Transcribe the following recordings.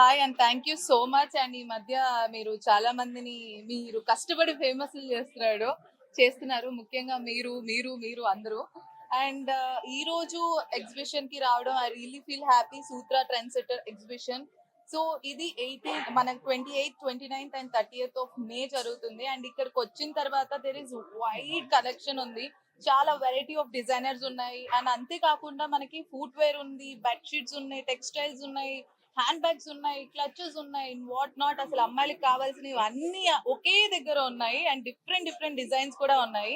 Hi and thank you so much. And ఈ మధ్య మీరు చాలా మందిని మీరు కష్టపడి ఫేమస్ చేస్తున్నారు, ముఖ్యంగా మీరు మీరు మీరు అందరూ. అండ్ ఈ రోజు ఎగ్జిబిషన్ కి రావడం I really feel happy. Sutra trend setter exhibition. So ఇది 18 మనకు 28, 29 అండ్ 30th ఆఫ్ మే జరుగుతుంది. అండ్ ఇక్కడికి వచ్చిన తర్వాత దెర్ ఇస్ వైడ్ కలెక్షన్ ఉంది, చాలా వెరైటీ ఆఫ్ డిజైనర్స్ ఉన్నాయి. అండ్ అంతేకాకుండా మనకి ఫుట్ వేర్ ఉంది, బెడ్షీట్స్ ఉన్నాయి, టెక్స్టైల్స్ ఉన్నాయి, హ్యాండ్ బ్యాగ్స్ ఉన్నాయి, క్లచెస్ ఉన్నాయి, వాట్ నాట్. అసలు అమ్మాయిలకు కావాల్సినవి అన్ని ఒకే దగ్గర ఉన్నాయి. అండ్ డిఫరెంట్ డిఫరెంట్ డిజైన్స్ కూడా ఉన్నాయి.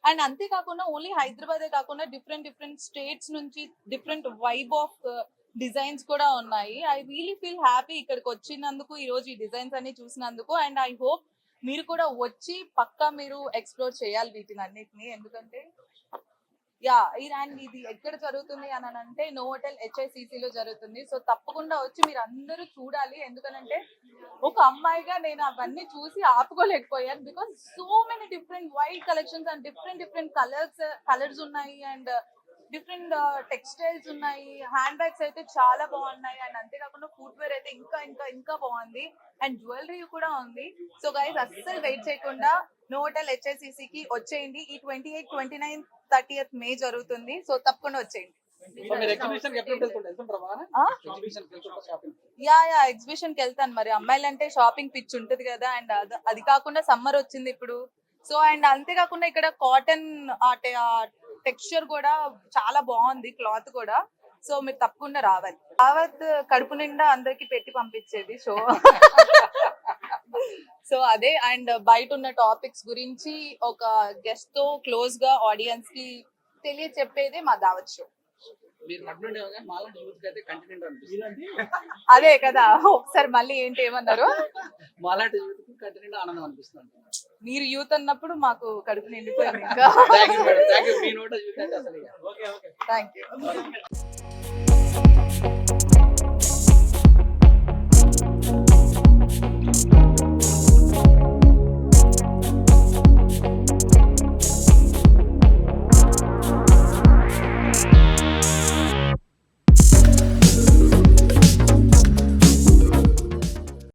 అండ్ అంతేకాకుండా ఓన్లీ హైదరాబాదే కాకుండా డిఫరెంట్ డిఫరెంట్ స్టేట్స్ నుంచి డిఫరెంట్ వైబ్ ఆఫ్ డిజైన్స్ కూడా ఉన్నాయి. ఐ రియలీ ఫీల్ హ్యాపీ ఇక్కడికి వచ్చినందుకు, ఈ రోజు ఈ డిజైన్స్ అన్ని చూసినందుకు. అండ్ ఐ హోప్ మీరు కూడా వచ్చి పక్కా మీరు ఎక్స్ప్లోర్ చేయాలి వీటిని అన్నిటిని. ఎందుకంటే ఇది ఎక్కడ జరుగుతుంది అని అంటే నోవోటెల్ HICC లో జరుగుతుంది. సో తప్పకుండా వచ్చి మీరు అందరూ చూడాలి. ఎందుకంటే ఒక అమ్మాయిగా నేను అవన్నీ చూసి ఆపుకోలేకపోయాను. Because so many different wide collections and different different colours ఉన్నాయి. అండ్ డిఫరెంట్ టెక్స్టైల్స్ ఉన్నాయి, హ్యాండ్ బ్యాగ్స్ అయితే చాలా బాగున్నాయి. అండ్ అంతేకాకుండా ఫుట్ వేర్ అయితే ఇంకా ఇంకా ఇంకా బాగుంది. అండ్ జ్యువెలరీ కూడా ఉంది. సో గైస్ అస్సలు వెయిట్ చేయకుండా నోవోటెల్ HICC కి వచ్చేయండి. ఈ 28, 29, 30th మే జరుగుతుంది. సో తప్పకుండా వచ్చేయండి. ఎగ్జిబిషన్ కి వెళ్తాను మరి. అమ్మాయిలంటే షాపింగ్ పిచ్ ఉంటది కదా. అండ్ అది కాకుండా సమ్మర్ వచ్చింది ఇప్పుడు. సో అండ్ అంతేకాకుండా ఇక్కడ కాటన్ టెక్స్చర్ కూడా చాలా బాగుంది, క్లాత్ కూడా. సో మీరు తప్పకుండా రావాలి. దావత్ కడుపు నిండా అందరికి పెట్టి పంపించేది షో. సో అదే. అండ్ బయట ఉన్న టాపిక్స్ గురించి ఒక గెస్ట్ తో క్లోజ్ గా ఆడియన్స్ కి తెలియచెప్పేదే మా దావత్ షో. అదే కదా. ఒకసారి మళ్ళీ ఏంటి ఏమన్నారు? మీరు యూత్ అన్నప్పుడు మాకు కడుపు నిండిపోయింది ఇంకా. Thank you.